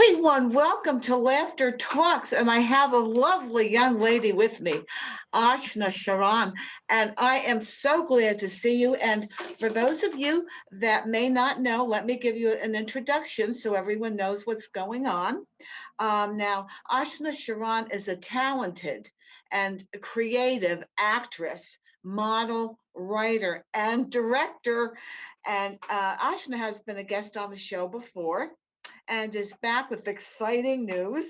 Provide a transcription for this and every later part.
Everyone, welcome to Laughter Talks. And I have a lovely young lady with me, Ashna Sharan. And I am so glad to see you. And for those of you that may not know, let me give you an introduction so everyone knows what's going on. Now, Ashna Sharan is a talented and creative actress, model, writer, and director. And Ashna has been a guest on the show before and is back with exciting news.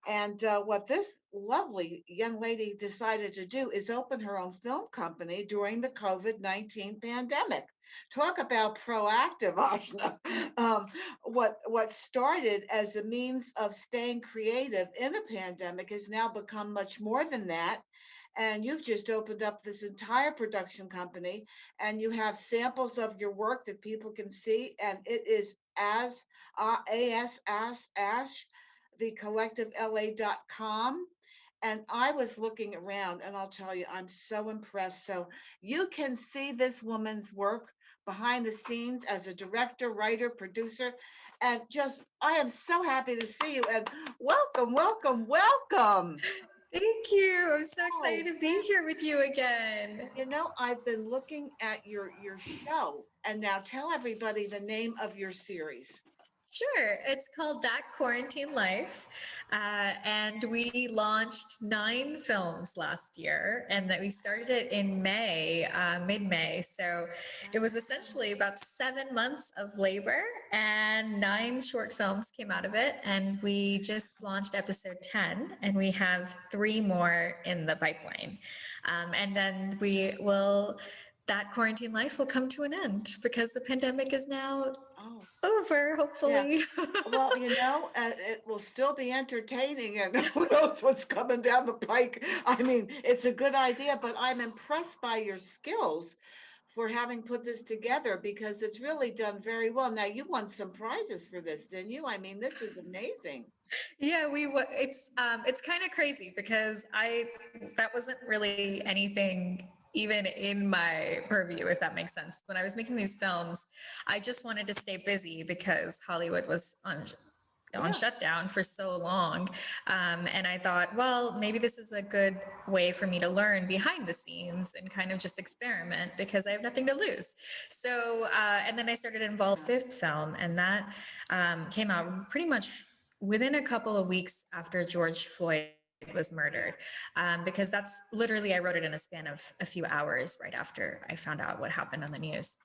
And what this lovely young lady decided to do is open her own film company during the COVID-19 pandemic. Talk about proactive, Ashna. What started as a means of staying creative in a pandemic has now become much more than that. And you've just opened up this entire production company, and you have samples of your work that people can see, and it is as ash thecollectivela.com. And I was looking around, and I'll tell you, I'm so impressed. So you can see this woman's work behind the scenes as a director, writer, producer, and just I am so happy to see you. And welcome, welcome, welcome. Thank you. I'm so Oh, excited to be here with you again. I've been looking at your show, and now tell everybody the name of your series. Sure. It's called That Quarantine Life. And we launched 9 films last year, and that we started it in May, mid-May. So it was essentially about 7 months of labor, and 9 short films came out of it. And we just launched episode 10, and we have 3 more in the pipeline. And then that quarantine life will come to an end because the pandemic is now Oh, over, yeah. hopefully. Well, it will still be entertaining, and who knows what's coming down the pike. I mean, it's a good idea, but I'm impressed by your skills for having put this together because it's really done very well. Now, you won some prizes for this, didn't you? I mean, this is amazing. Yeah, it's kind of crazy because I that wasn't really anything even in my purview, if that makes sense. When I was making these films, I just wanted to stay busy because Hollywood was on Yeah. shutdown for so long. And I thought, well, maybe this is a good way for me to learn behind the scenes and kind of just experiment because I have nothing to lose. So, and then I started Involved Fifth Film, and that came out pretty much within a couple of weeks after George Floyd was murdered, because that's literally, I wrote it in a span of a few hours right after I found out what happened on the news.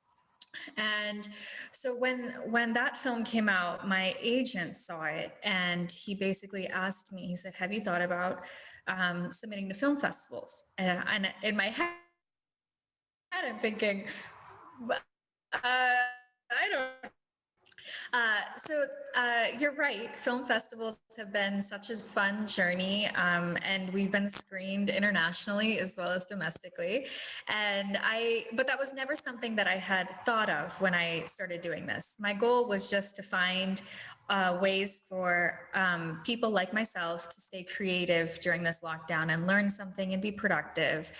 And so when that film came out, my agent saw it, and he basically asked me, he said, have you thought about submitting to film festivals? And in my head, I'm thinking, I don't. You're right. Film festivals have been such a fun journey, and we've been screened internationally as well as domestically. But that was never something that I had thought of when I started doing this. My goal was just to find ways for people like myself to stay creative during this lockdown and learn something and be productive,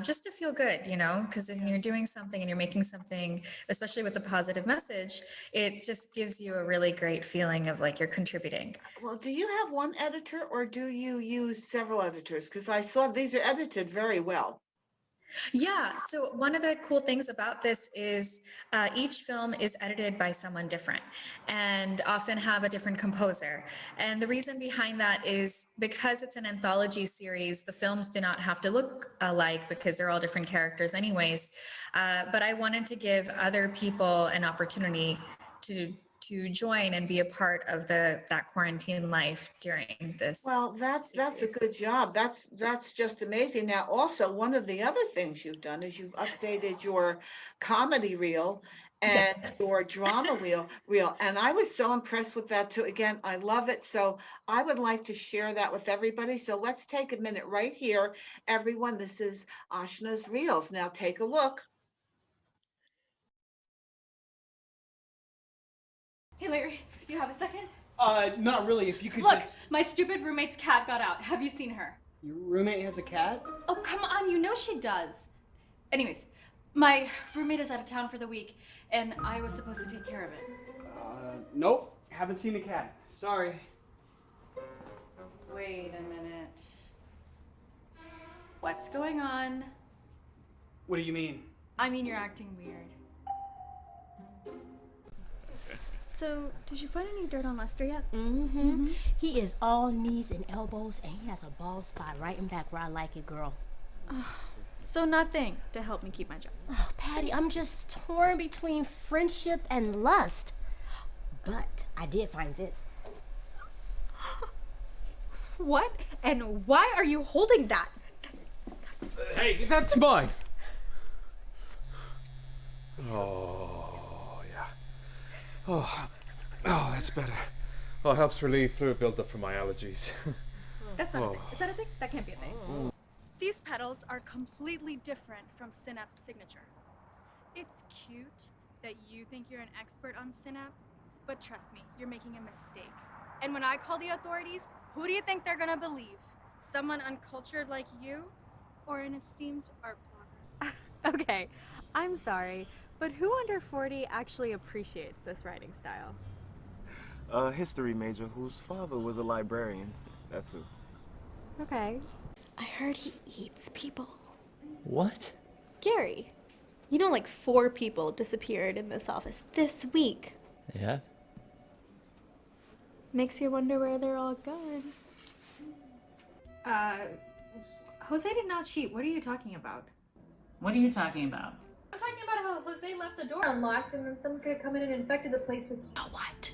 just to feel good, because if you're doing something and you're making something, especially with a positive message, it just gives you a really great feeling of like you're contributing. Well, do you have one editor or do you use several editors? Because I saw these are edited very well. Yeah, so one of the cool things about this is each film is edited by someone different and often have a different composer. And the reason behind that is because it's an anthology series, the films do not have to look alike because they're all different characters anyways. But I wanted to give other people an opportunity to join and be a part of that quarantine life during this Well, that's a series. good job. That's just amazing. Now, also one of the other things you've done is you've updated your comedy reel and Yes. your drama reel. And I was so impressed with that too. Again, I love it. So I would like to share that with everybody. So let's take a minute right here. Everyone, this is Ashna's Reels. Now take a look. Hey Larry, you have a second? Not really. If you could Look, just. my stupid roommate's cat got out. Have you seen her? Your roommate has a cat? Oh, come on, you know she does. Anyways, my roommate is out of town for the week, and I was supposed to take care of it. Nope. Haven't seen a cat. Sorry. Wait a minute. What's going on? What do you mean? I mean, you're acting weird. So, did you find any dirt on Lester yet? Mm-hmm. He is all knees and elbows, and he has a bald spot right in back where I like it, girl. So nothing to help me keep my job. Oh, Patty, I'm just torn between friendship and lust. But I did find this. What? And why are you holding that? Hey, that's mine. Oh, yeah. Oh, that's better. Oh, it helps relieve fluid buildup from my allergies. That's not a thing. Is that a thing? That can't be a thing. These petals are completely different from Synap's signature. It's cute that you think you're an expert on Synap, but trust me, you're making a mistake. And when I call the authorities, who do you think they're gonna believe? Someone uncultured like you, or an esteemed art blogger? Okay, I'm sorry, but who under 40 actually appreciates this writing style? A history major whose father was a librarian. That's who. Okay. I heard he eats people. What? Gary, you know, like 4 people disappeared in this office this week. Yeah? Makes you wonder where they're all going. Jose did not cheat. What are you talking about? What are you talking about? I'm talking about how Jose left the door unlocked and then someone could have come in and infected the place with What?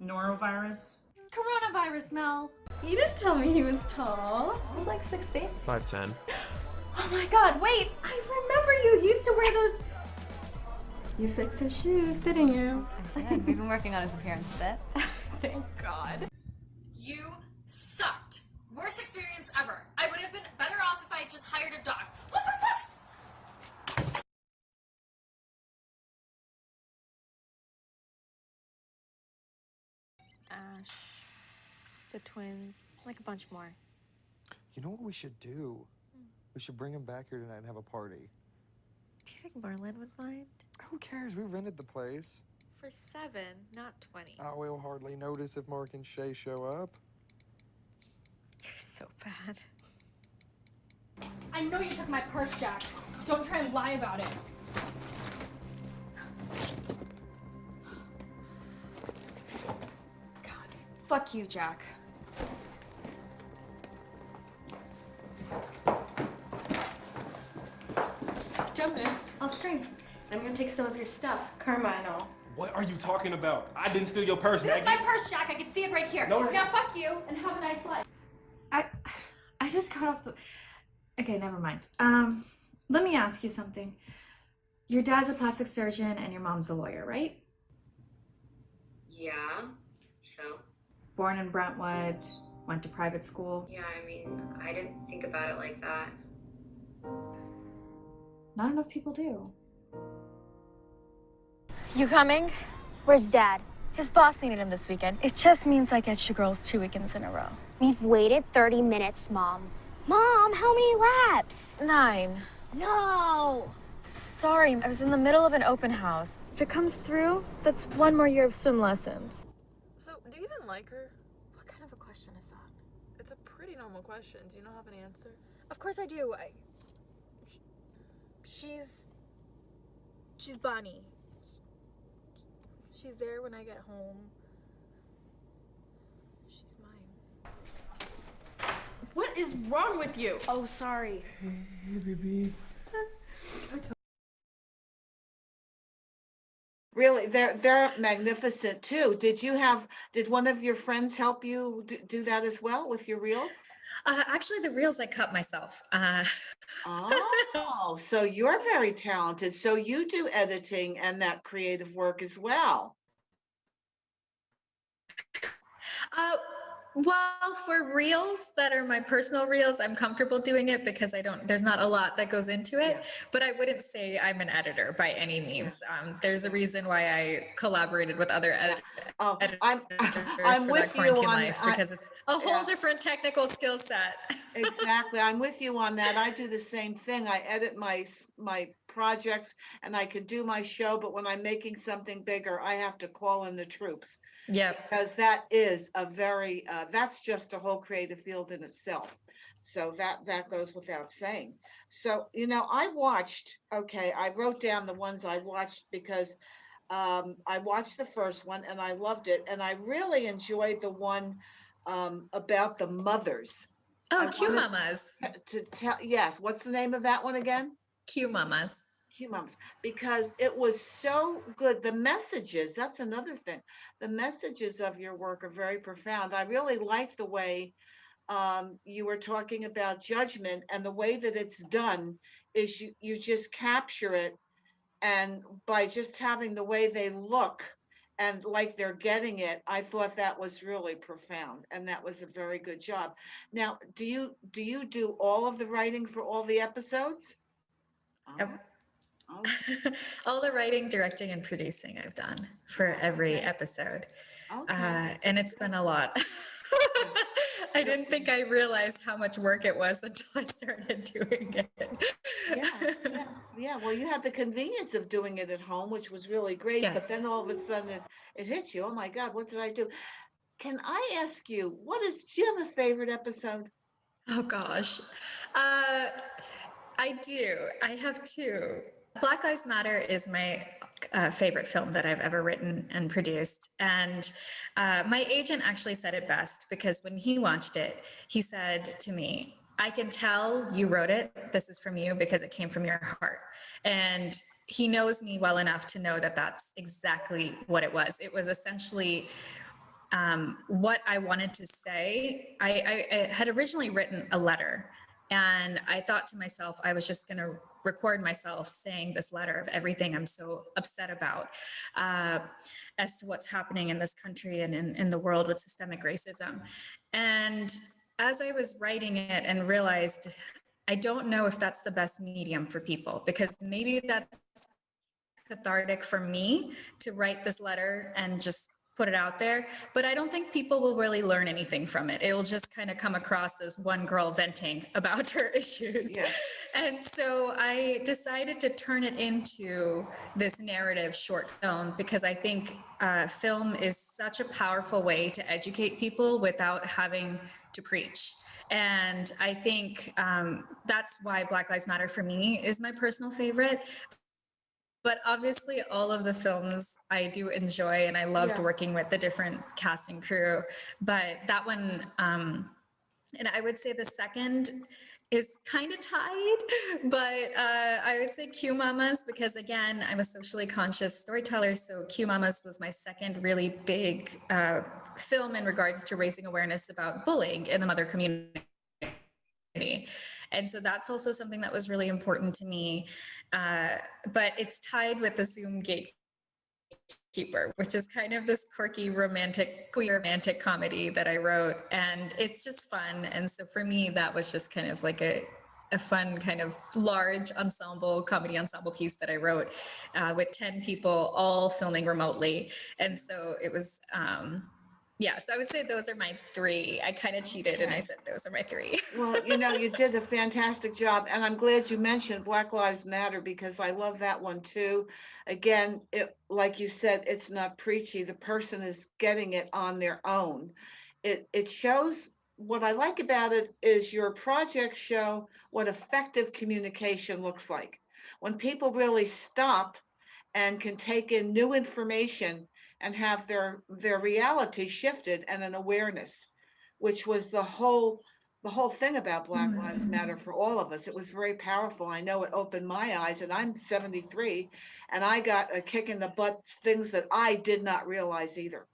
Norovirus? coronavirus, Mel. You didn't tell me he was tall. He was like 6'8". 5'10". Oh my god, wait! I remember you used to wear those. You fixed his shoes, didn't you? I did. We've been working on his appearance a bit. Thank God. You sucked. Worst experience ever. I would have been better off if I had just hired a dog. Woof, woof, woof. Ash, the twins, like a bunch more. You know what we should do? We should bring him back here tonight and have a party. Do you think Merlin would mind? Who cares? We rented the place. For 7, not 20. We'll hardly notice if Mark and Shay show up. You're so bad. I know you took my purse, Jack. Don't try and lie about it. God, fuck you, Jack. Jump in. I'll scream. I'm gonna take some of your stuff, karma and all. What are you talking about? I didn't steal your purse, This is Maggie. my purse, Jack. I can see it right here. No. Now fuck you and have a nice life. I just got off the... Okay, never mind. Let me ask you something. Your dad's a plastic surgeon and your mom's a lawyer, right? Yeah, so? Born in Brentwood, went to private school. Yeah, I mean, I didn't think about it like that. Not enough people do. You coming? Where's Dad? His boss needed him this weekend. It just means I get you girls 2 weekends in a row. We've waited 30 minutes, Mom. Mom, how many laps? 9. No! Sorry, I was in the middle of an open house. If it comes through, that's 1 more year of swim lessons. So, do you even like her? What kind of a question is that? It's a pretty normal question. Do you not have an answer? Of course I do. She's Bonnie. She's there when I get home. She's mine. What is wrong with you? Oh, sorry. Hey, baby. Really, they're magnificent too. Did one of your friends help you do that as well with your reels? Actually, the reels I cut myself. Oh, so you're very talented. So you do editing and that creative work as well. Well, for reels that are my personal reels, I'm comfortable doing it because there's not a lot that goes into it, but I wouldn't say I'm an editor by any means. There's a reason why I collaborated with other editors I'm for with that quarantine you on, life because it's a whole different technical skill set. Exactly. I'm with you on that. I do the same thing. I edit my projects and I can do my show, but when I'm making something bigger, I have to call in the troops. Yep. Because that is a very, that's just a whole creative field in itself. So that goes without saying. So, I wrote down the ones I watched because I watched the first one and I loved it. And I really enjoyed the one about the mothers. Oh, I Q wanted Mamas. to tell, yes, what's the name of that one again? Q Mamas. Q Mamas, because it was so good. The messages, that's another thing. The messages of your work are very profound. I really like the way you were talking about judgment, and the way that it's done is you just capture it, and by just having the way they look and like they're getting it, I thought that was really profound, and that was a very good job. Now, do you do all of the writing for all the episodes? Yep. Okay. All the writing, directing, and producing I've done for every episode. And it's been a lot. I didn't think I realized how much work it was until I started doing it. Yeah. Well, you had the convenience of doing it at home, which was really great. But Yes. then all of a sudden it hit you. Oh my God, what did I do? Can I ask you, do you have a favorite episode? Oh gosh. I do. I have two. Black Lives Matter is my favorite film that I've ever written and produced. And my agent actually said it best, because when he watched it, he said to me, I can tell you wrote it. This is from you because it came from your heart. And he knows me well enough to know that that's exactly what it was. It was essentially what I wanted to say. I had originally written a letter, and I thought to myself, I was just going to record myself saying this letter of everything I'm so upset about as to what's happening in this country and in the world with systemic racism. And as I was writing it and realized, I don't know if that's the best medium for people, because maybe that's cathartic for me to write this letter and just put it out there, but I don't think people will really learn anything from it. It will just kind of come across as one girl venting about her issues. Yeah. And so I decided to turn it into this narrative short film, because I think film is such a powerful way to educate people without having to preach. And I think that's why Black Lives Matter for me is my personal favorite. But obviously, all of the films I do enjoy, and I loved working with the different cast and crew. But that one, and I would say the second is kind of tied, but I would say Q Mamas, because again, I'm a socially conscious storyteller. So Q Mamas was my second really big film in regards to raising awareness about bullying in the mother community. And so that's also something that was really important to me. But it's tied with the Zoom Gatekeeper, which is kind of this quirky queer romantic comedy that I wrote. And it's just fun. And so for me, that was just kind of like a fun kind of large comedy ensemble piece that I wrote with 10 people all filming remotely. And so it was, so I would say those are my three. I kind of cheated and I said those are my three. Well, you did a fantastic job, and I'm glad you mentioned Black Lives Matter, because I love that one too. Again, like you said, it's not preachy. The person is getting it on their own. It shows, what I like about it is your projects show what effective communication looks like. When people really stop and can take in new information and have their reality shifted, and an awareness, which was the whole thing about Black Lives Matter for all of us. It was very powerful. I know it opened my eyes, and I'm 73, and I got a kick in the butt, things that I did not realize either.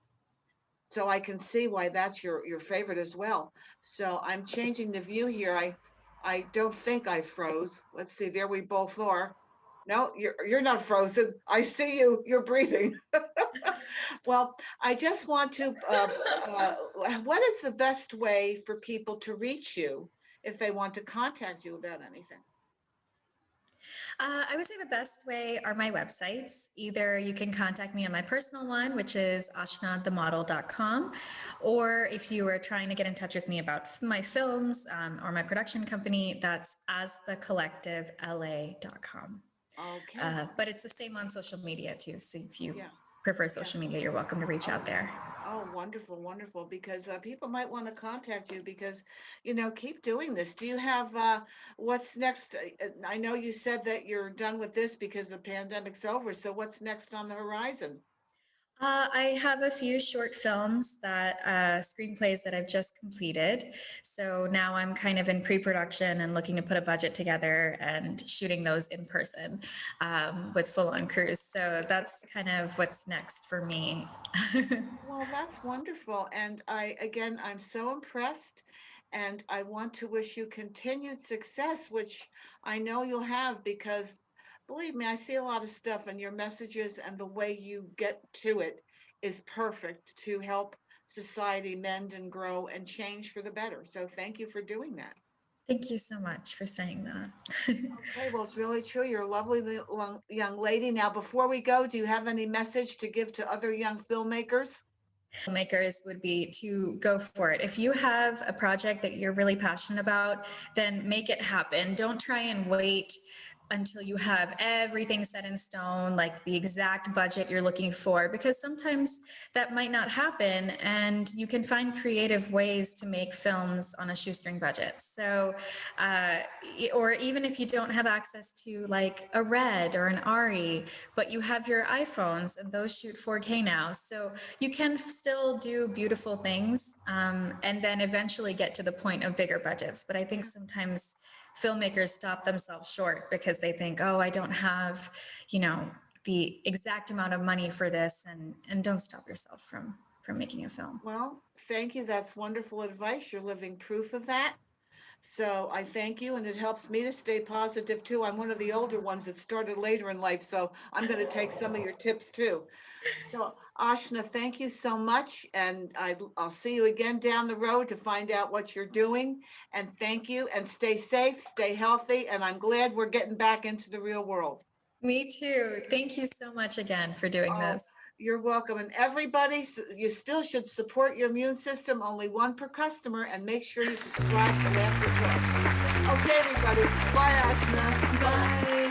So I can see why that's your favorite as well. So I'm changing the view here. I don't think I froze. Let's see, there we both are. No, you're not frozen. I see you. You're breathing. Well, I just want to, what is the best way for people to reach you if they want to contact you about anything? I would say the best way are my websites. Either you can contact me on my personal one, which is ashnadthemodel.com, or if you are trying to get in touch with me about my films or my production company, that's asthecollectivela.com. Okay. But it's the same on social media too. So if you Yeah. prefer social media, you're welcome to reach out there. Oh, wonderful, wonderful. Because people might want to contact you because, keep doing this. Do you have what's next? I know you said that you're done with this because the pandemic's over. So what's next on the horizon? I have a few short films that screenplays that I've just completed. So now I'm kind of in pre-production and looking to put a budget together and shooting those in person with full-on crews. So that's kind of what's next for me. Well, that's wonderful. And I'm so impressed. And I want to wish you continued success, which I know you'll have because believe me, I see a lot of stuff and your messages and the way you get to it is perfect to help society mend and grow and change for the better. So thank you for doing that. Thank you so much for saying that. Okay, well, it's really true. You're a lovely young lady. Now, before we go, do you have any message to give to other young filmmakers? Filmmakers would be to go for it. If you have a project that you're really passionate about, then make it happen. Don't try and wait until you have everything set in stone, like the exact budget you're looking for, because sometimes that might not happen and you can find creative ways to make films on a shoestring budget. So, or even if you don't have access to like a Red or an ARRI, but you have your iPhones and those shoot 4K now. So you can still do beautiful things and then eventually get to the point of bigger budgets. But I think sometimes filmmakers stop themselves short because they think, oh, I don't have, the exact amount of money for this, and don't stop yourself from making a film. Well, thank you. That's wonderful advice. You're living proof of that. So I thank you, and it helps me to stay positive too. I'm one of the older ones that started later in life, so I'm going to take some of your tips too. So Ashna, thank you so much, and I'll see you again down the road to find out what you're doing. And thank you, and stay safe, stay healthy, and I'm glad we're getting back into the real world. Me too. Thank you so much again for doing this. You're welcome. And everybody, you still should support your immune system, only one per customer, and make sure you subscribe to Laughter Talk. Okay, everybody. Bye, Ashna. Bye.